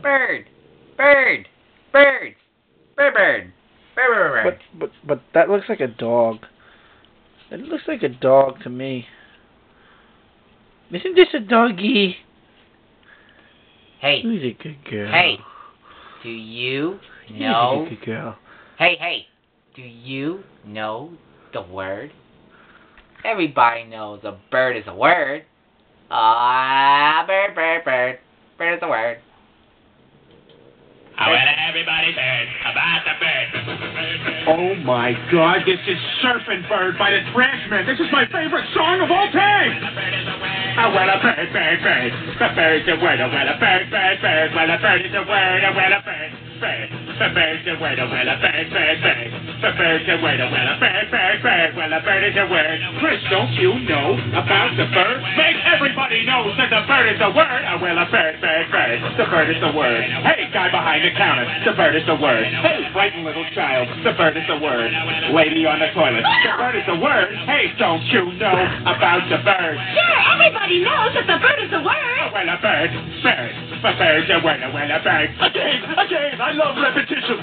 Bird. Bird. Birds. Bird. Bird. Bird. Bird. But that looks like a dog. It looks like a dog to me. Isn't this a doggy? Hey. Who's a good girl? Hey. Do you know? Who's a good girl? Hey. Do you know the word? Everybody knows a bird is a word. Bird. Bird is a word. Well, everybody heard about the bird. Oh my God, this is Surfing Bird by the Trashmen. This is my favorite song of all time. Oh, well, a bird. The bird's a word. Oh, well, a bird. Well, a bird is a word. Oh, well, a bird. The bird's a word. Oh, well, a bird. The bird's a word. Oh, well, a bird. Well, a bird is a word. Chris, don't you know about the bird? Make everybody know that the bird is a word. Oh, well, a bird. The bird is the word. Hey, guy behind the counter, the bird is the word. Hey, frightened little child, the bird is the word. Lady on the toilet, the bird is the word. Hey, don't you know about the bird? Sure, everybody knows that the bird is a word. Oh, well, a bird. The bird's a word. Oh, well, a bird. Again, I love repetition.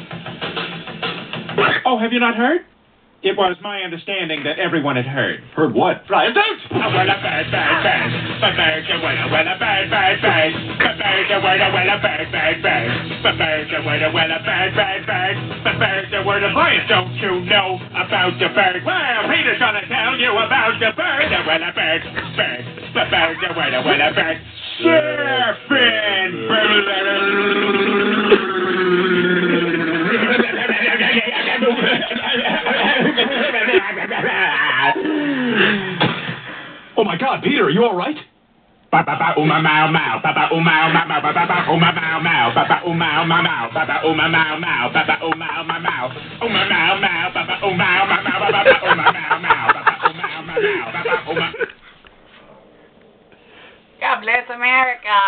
Oh, have you not heard? It was my understanding that everyone had heard. Heard what? Fly it out! Oh, well, a bird. The bird's a word. Oh, well, a bird. The bird's a word. Oh, well, a bird. The bird's a word. Oh, well, a bird. The bird's a word. Why don't you know about the bird? Well, Peter's gonna tell you about the bird. Oh, well, a bird. The bird's a word. Oh, well, a bird. Surfing Oh my God, Peter, are you all right? Papa uma mau mau, Papa uma mau mau, Papa uma mau mau, Papa uma mau mau, Papa uma mau mau, Papa uma mau mau, uma mau mau, Papa uma mau mau, Papa uma mau mau, Papa uma mau mau, Papa uma. God bless America.